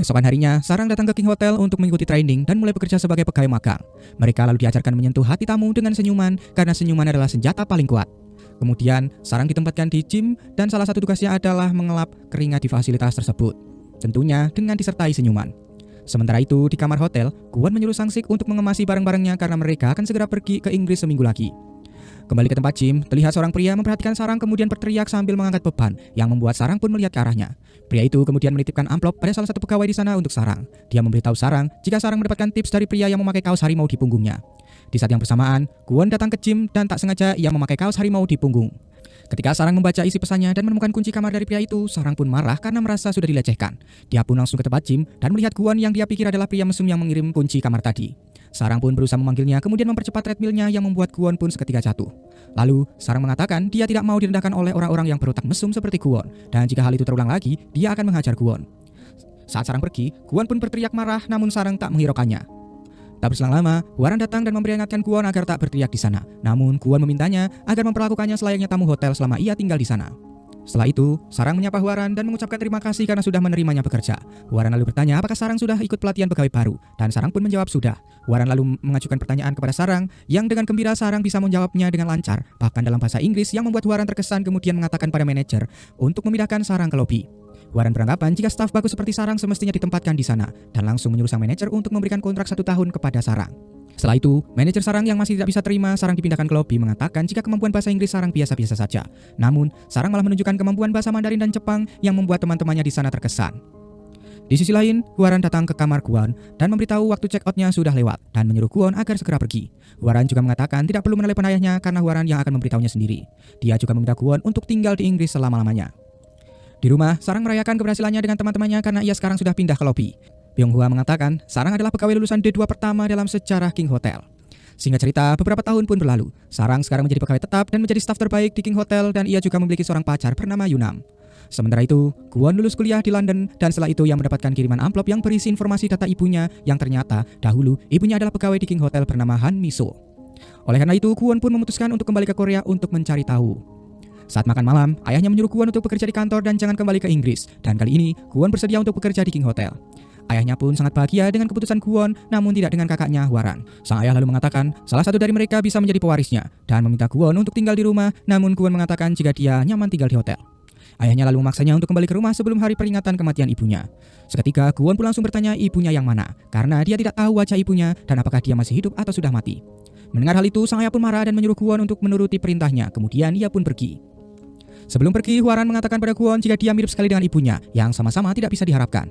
Keesokan harinya, Sarang datang ke King Hotel untuk mengikuti training dan mulai bekerja sebagai pegawai magang. Mereka lalu diajarkan menyentuh hati tamu dengan senyuman karena senyuman adalah senjata paling kuat. Kemudian, Sarang ditempatkan di gym dan salah satu tugasnya adalah mengelap keringat di fasilitas tersebut. Tentunya dengan disertai senyuman. Sementara itu, di kamar hotel, Kwon menyuruh Sang-sik untuk mengemasi barang-barangnya karena mereka akan segera pergi ke Inggris seminggu lagi. Kembali ke tempat gym, terlihat seorang pria memperhatikan Sarang kemudian berteriak sambil mengangkat beban, yang membuat Sarang pun melihat ke arahnya. Pria itu kemudian menitipkan amplop pada salah satu pegawai di sana untuk Sarang. Dia memberitahu Sarang jika Sarang mendapatkan tips dari pria yang memakai kaos harimau di punggungnya. Di saat yang bersamaan, Kwon datang ke gym dan tak sengaja ia memakai kaos harimau di punggung. Ketika Sarang membaca isi pesannya dan menemukan kunci kamar dari pria itu, Sarang pun marah karena merasa sudah dilecehkan. Dia pun langsung ke tempat gym dan melihat Kwon yang dia pikir adalah pria mesum yang mengirim kunci kamar tadi. Sarang pun berusaha memanggilnya, kemudian mempercepat treadmillnya yang membuat Kwon pun seketika jatuh. Lalu, Sarang mengatakan dia tidak mau direndahkan oleh orang-orang yang berotak mesum seperti Kwon, dan jika hal itu terulang lagi, dia akan menghajar Kwon. Saat Sarang pergi, Kwon pun berteriak marah, namun Sarang tak menghiraukannya. Tak berselang lama, Hwaran datang dan memperingatkan Kwon agar tak berteriak di sana. Namun, Kwon memintanya agar memperlakukannya selayaknya tamu hotel selama ia tinggal di sana. Setelah itu, Sarang menyapa Hwaran dan mengucapkan terima kasih karena sudah menerimanya bekerja. Hwaran lalu bertanya apakah Sarang sudah ikut pelatihan pegawai baru, dan Sarang pun menjawab sudah. Hwaran lalu mengajukan pertanyaan kepada Sarang, yang dengan gembira Sarang bisa menjawabnya dengan lancar, bahkan dalam bahasa Inggris yang membuat Hwaran terkesan kemudian mengatakan pada manajer untuk memindahkan Sarang ke lobi. Hwaran beranggapan jika staf bagus seperti Sarang semestinya ditempatkan di sana, dan langsung menyuruh sang manajer untuk memberikan kontrak 1 tahun kepada Sarang. Setelah itu, manajer Sarang yang masih tidak bisa terima Sarang dipindahkan ke lobi mengatakan jika kemampuan bahasa Inggris Sarang biasa-biasa saja. Namun, Sarang malah menunjukkan kemampuan bahasa Mandarin dan Jepang yang membuat teman-temannya di sana terkesan. Di sisi lain, Hwaran datang ke kamar Kwon dan memberitahu waktu check out-nya sudah lewat dan menyuruh Kwon agar segera pergi. Hwaran juga mengatakan tidak perlu menelepon ayahnya karena Hwaran yang akan memberitahunya sendiri. Dia juga meminta Kwon untuk tinggal di Inggris selama-lamanya. Di rumah, Sarang merayakan keberhasilannya dengan teman-temannya karena ia sekarang sudah pindah ke lobi. Byung-hwa mengatakan Sarang adalah pegawai lulusan D2 pertama dalam sejarah King Hotel. Singkat cerita, beberapa tahun pun berlalu. Sarang sekarang menjadi pegawai tetap dan menjadi staf terbaik di King Hotel dan ia juga memiliki seorang pacar bernama Yunam. Sementara itu, Kwon lulus kuliah di London dan setelah itu ia mendapatkan kiriman amplop yang berisi informasi data ibunya yang ternyata dahulu ibunya adalah pegawai di King Hotel bernama Han Miso. Oleh karena itu, Kwon pun memutuskan untuk kembali ke Korea untuk mencari tahu. Saat makan malam, ayahnya menyuruh Kwon untuk bekerja di kantor dan jangan kembali ke Inggris. Dan kali ini, Kwon bersedia untuk bekerja di King Hotel. Ayahnya pun sangat bahagia dengan keputusan Kwon, namun tidak dengan kakaknya Hwaran. Sang ayah lalu mengatakan salah satu dari mereka bisa menjadi pewarisnya dan meminta Kwon untuk tinggal di rumah, namun Kwon mengatakan jika dia nyaman tinggal di hotel. Ayahnya lalu memaksanya untuk kembali ke rumah sebelum hari peringatan kematian ibunya. Seketika, Kwon pun langsung bertanya ibunya yang mana, karena dia tidak tahu wajah ibunya dan apakah dia masih hidup atau sudah mati. Mendengar hal itu, sang ayah pun marah dan menyuruh Kwon untuk menuruti perintahnya, kemudian ia pun pergi. Sebelum pergi, Hwaran mengatakan pada Kwon jika dia mirip sekali dengan ibunya, yang sama-sama tidak bisa diharapkan.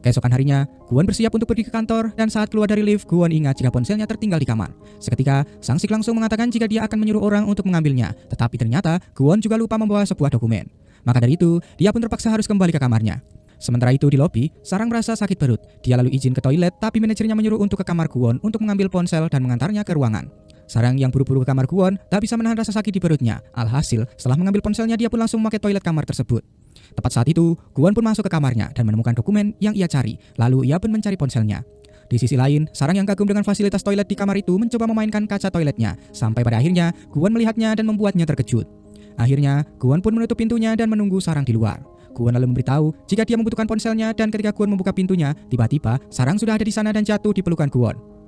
Keesokan harinya, Kwon bersiap untuk pergi ke kantor dan saat keluar dari lift, Kwon ingat jika ponselnya tertinggal di kamar. Seketika, Sang-sik langsung mengatakan jika dia akan menyuruh orang untuk mengambilnya, tetapi ternyata Kwon juga lupa membawa sebuah dokumen. Maka dari itu, dia pun terpaksa harus kembali ke kamarnya. Sementara itu di lobi, Sarang merasa sakit perut. Dia lalu izin ke toilet, tapi manajernya menyuruh untuk ke kamar Kwon untuk mengambil ponsel dan mengantarnya ke ruangan. Sarang yang buru-buru ke kamar Kwon tak bisa menahan rasa sakit di perutnya. Alhasil, setelah mengambil ponselnya, dia pun langsung memakai toilet kamar tersebut. Tepat saat itu, Kwon pun masuk ke kamarnya dan menemukan dokumen yang ia cari. Lalu ia pun mencari ponselnya. Di sisi lain, Sarang yang kagum dengan fasilitas toilet di kamar itu mencoba memainkan kaca toiletnya. Sampai pada akhirnya, Kwon melihatnya dan membuatnya terkejut. Akhirnya, Kwon pun menutup pintunya dan menunggu Sarang di luar. Kwon lalu memberitahu jika dia membutuhkan ponselnya dan ketika Kwon membuka pintunya, tiba-tiba Sarang sudah ada di sana dan jatuh di pelukan Kwon.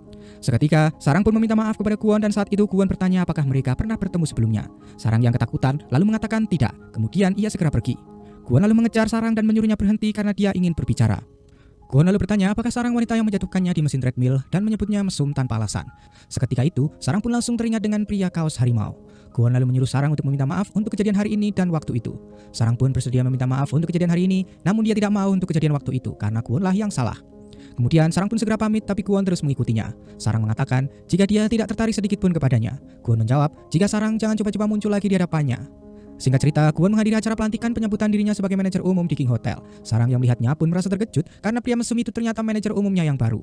Seketika, Sarang pun meminta maaf kepada Kwon dan saat itu Kwon bertanya apakah mereka pernah bertemu sebelumnya. Sarang yang ketakutan lalu mengatakan tidak, kemudian ia segera pergi. Kwon lalu mengejar Sarang dan menyuruhnya berhenti karena dia ingin berbicara. Kwon lalu bertanya apakah Sarang wanita yang menjatuhkannya di mesin treadmill dan menyebutnya mesum tanpa alasan. Seketika itu, Sarang pun langsung teringat dengan pria kaos harimau. Kwon lalu menyuruh Sarang untuk meminta maaf untuk kejadian hari ini dan waktu itu. Sarang pun bersedia meminta maaf untuk kejadian hari ini, namun dia tidak mau untuk kejadian waktu itu karena Kwon lah yang salah. Kemudian Sarang pun segera pamit tapi Kwon terus mengikutinya. Sarang mengatakan jika dia tidak tertarik sedikit pun kepadanya. Kwon menjawab jika Sarang jangan coba-coba muncul lagi di hadapannya. Singkat cerita, Kwon menghadiri acara pelantikan penyambutan dirinya sebagai manajer umum di King Hotel. Sarang yang melihatnya pun merasa terkejut karena pria mesum itu ternyata manajer umumnya yang baru.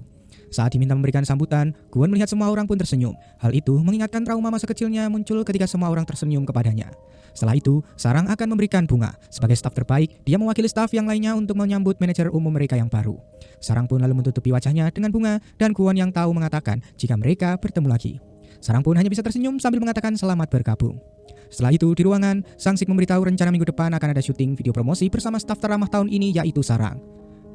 Saat diminta memberikan sambutan, Kwon melihat semua orang pun tersenyum. Hal itu mengingatkan trauma masa kecilnya muncul ketika semua orang tersenyum kepadanya. Setelah itu, Sarang akan memberikan bunga. Sebagai staf terbaik, dia mewakili staf yang lainnya untuk menyambut manajer umum mereka yang baru. Sarang pun lalu menutupi wajahnya dengan bunga dan Kwon yang tahu mengatakan jika mereka bertemu lagi. Sarang pun hanya bisa tersenyum sambil mengatakan selamat bergabung. Setelah itu, di ruangan, Sang-sik memberitahu rencana minggu depan akan ada syuting video promosi bersama staf teramah tahun ini yaitu Sarang.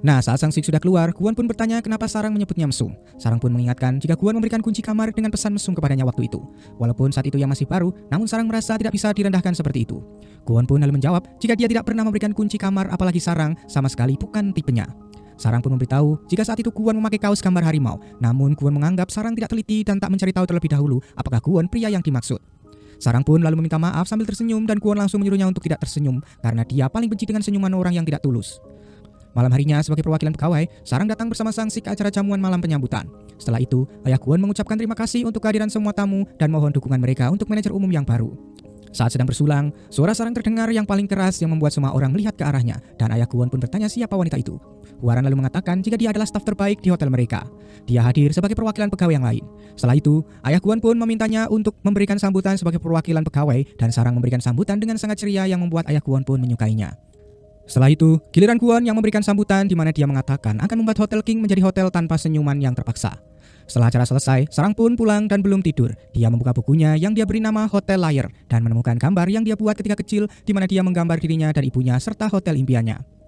Nah, saat sang Sik sudah keluar, Kwon pun bertanya kenapa Sarang menyebutnya mesum. Sarang pun mengingatkan jika Kwon memberikan kunci kamar dengan pesan mesum kepadanya waktu itu. Walaupun saat itu yang masih baru, namun Sarang merasa tidak bisa direndahkan seperti itu. Kwon pun lalu menjawab jika dia tidak pernah memberikan kunci kamar, apalagi Sarang sama sekali bukan tipenya. Sarang pun memberitahu jika saat itu Kwon memakai kaos gambar harimau, namun Kwon menganggap Sarang tidak teliti dan tak mencari tahu terlebih dahulu apakah Kwon pria yang dimaksud. Sarang pun lalu meminta maaf sambil tersenyum dan Kwon langsung menyuruhnya untuk tidak tersenyum karena dia paling benci dengan senyuman orang yang tidak tulus. Malam harinya sebagai perwakilan pegawai, Sarang datang bersama sang Sik ke acara jamuan malam penyambutan. Setelah itu, ayah Kwon mengucapkan terima kasih untuk kehadiran semua tamu dan mohon dukungan mereka untuk manajer umum yang baru. Saat sedang bersulang, suara Sarang terdengar yang paling keras yang membuat semua orang melihat ke arahnya dan ayah Kwon pun bertanya siapa wanita itu. Hwaran lalu mengatakan jika dia adalah staf terbaik di hotel mereka. Dia hadir sebagai perwakilan pegawai yang lain. Setelah itu, ayah Kwon pun memintanya untuk memberikan sambutan sebagai perwakilan pegawai dan Sarang memberikan sambutan dengan sangat ceria yang membuat ayah Kwon pun menyukainya. Setelah itu, giliran Kwon yang memberikan sambutan di mana dia mengatakan akan membuat Hotel King menjadi hotel tanpa senyuman yang terpaksa. Setelah acara selesai, Sarang pun pulang dan belum tidur. Dia membuka bukunya yang dia beri nama Hotel Liar dan menemukan gambar yang dia buat ketika kecil di mana dia menggambar dirinya dan ibunya serta hotel impiannya.